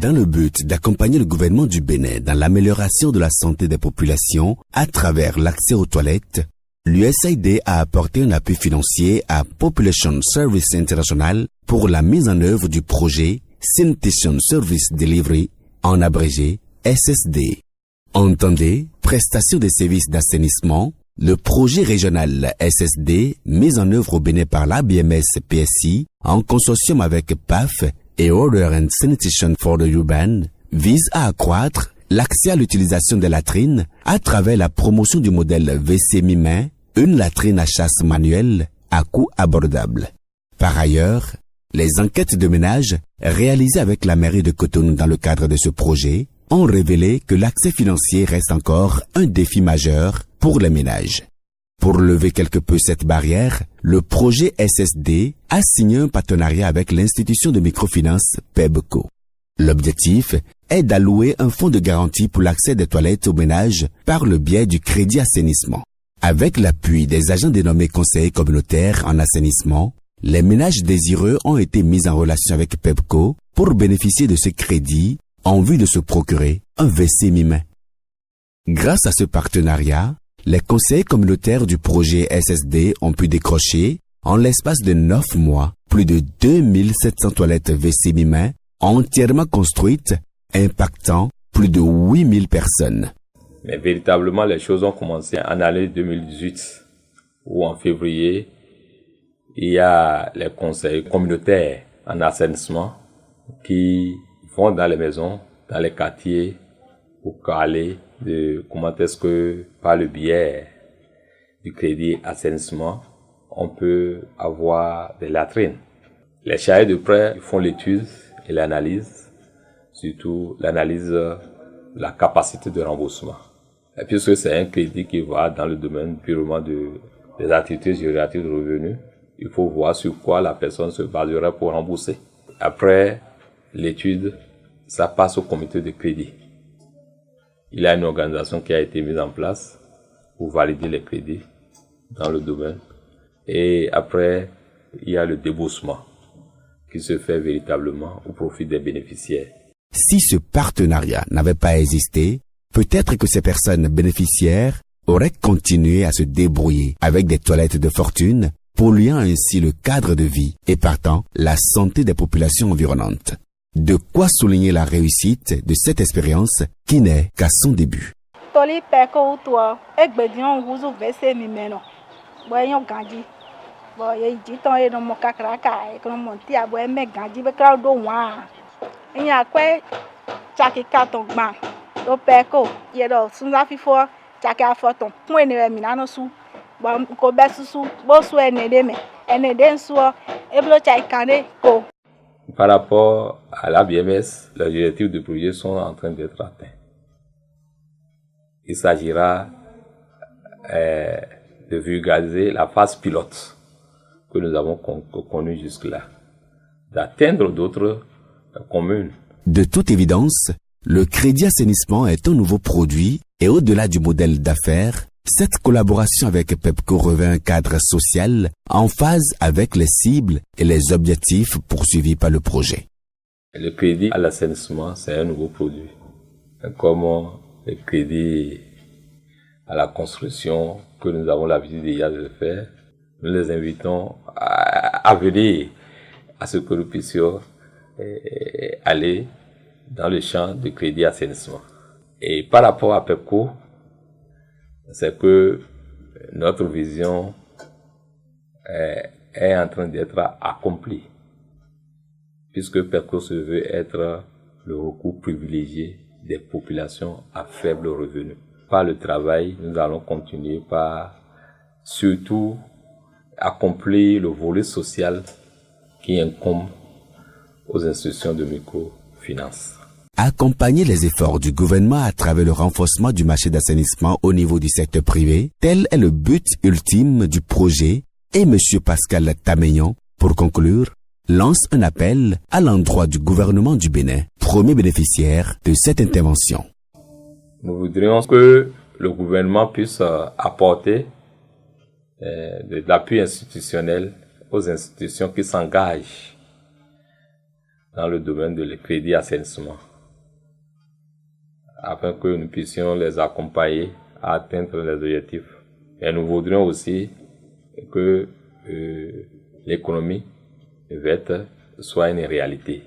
Dans le but d'accompagner le gouvernement du Bénin dans l'amélioration de la santé des populations à travers l'accès aux toilettes, l'USAID a apporté un appui financier à Population Service International pour la mise en œuvre du projet Sanitation Service Delivery, en abrégé SSD. Entendez, prestation des services d'assainissement, le projet régional SSD mis en œuvre au Bénin par l'ABMS PSI en consortium avec PAF et Order and Sanitation for the Urban vise à accroître l'accès à l'utilisation des latrines à travers la promotion du modèle WC mi-main, une latrine à chasse manuelle à coût abordable. Par ailleurs, les enquêtes de ménage réalisées avec la mairie de Cotonou dans le cadre de ce projet ont révélé que l'accès financier reste encore un défi majeur pour les ménages. Pour lever quelque peu cette barrière, le projet SSD a signé un partenariat avec l'institution de microfinance PEBCO. L'objectif est d'allouer un fonds de garantie pour l'accès des toilettes aux ménages par le biais du crédit assainissement. Avec l'appui des agents dénommés conseillers communautaires en assainissement, les ménages désireux ont été mis en relation avec PEBCO pour bénéficier de ce crédit en vue de se procurer un WC mi-main. Grâce à ce partenariat, les conseillers communautaires du projet SSD ont pu décrocher, en l'espace de 9 mois, plus de 2700 toilettes WC mi-main entièrement construites, impactant plus de 8000 personnes. Mais véritablement, les choses ont commencé en année 2018, où en février, il y a les conseils communautaires en assainissement qui vont dans les maisons, dans les quartiers, pour parler de comment est-ce que, par le biais du crédit assainissement, on peut avoir des latrines. Les chargés de prêt font l'étude et l'analyse, surtout l'analyse de la capacité de remboursement. Et puisque c'est un crédit qui va dans le domaine purement des activités génératives de revenus, il faut voir sur quoi la personne se baserait pour rembourser. Après l'étude, ça passe au comité de crédit. Il y a une organisation qui a été mise en place pour valider les crédits dans le domaine. Et après, il y a le déboursement qui se fait véritablement au profit des bénéficiaires. Si ce partenariat n'avait pas existé, peut-être que ces personnes bénéficiaires auraient continué à se débrouiller avec des toilettes de fortune, polluant ainsi le cadre de vie et partant la santé des populations environnantes. De quoi souligner la réussite de cette expérience qui n'est qu'à son début. Par rapport à l'ABMS, les objectifs de projet sont en train d'être atteints. Il s'agira de vulgariser la phase pilote que nous avons connue jusque-là, d'atteindre d'autres communes. De toute évidence, le crédit assainissement est un nouveau produit et au-delà du modèle d'affaires, cette collaboration avec PEBCO revêt un cadre social en phase avec les cibles et les objectifs poursuivis par le projet. Le crédit à l'assainissement, c'est un nouveau produit. Comme le crédit à la construction que nous avons l'habitude déjà de faire, nous les invitons à venir à ce que nous puissions aller dans le champ du crédit assainissement. Et par rapport à PEBCO, c'est que notre vision est en train d'être accomplie, puisque PEBCO se veut être le recours privilégié des populations à faible revenu. Par le travail, nous allons continuer par surtout accomplir le volet social qui incombe aux institutions de microfinance. Accompagner les efforts du gouvernement à travers le renforcement du marché d'assainissement au niveau du secteur privé, tel est le but ultime du projet et M. Pascal Tameyon, pour conclure, lance un appel à l'endroit du gouvernement du Bénin, premier bénéficiaire de cette intervention. Nous voudrions que le gouvernement puisse apporter de l'appui institutionnel aux institutions qui s'engagent dans le domaine de le crédit assainissement. afin que nous puissions les accompagner à atteindre les objectifs. Et nous voudrions aussi que l'économie verte soit une réalité.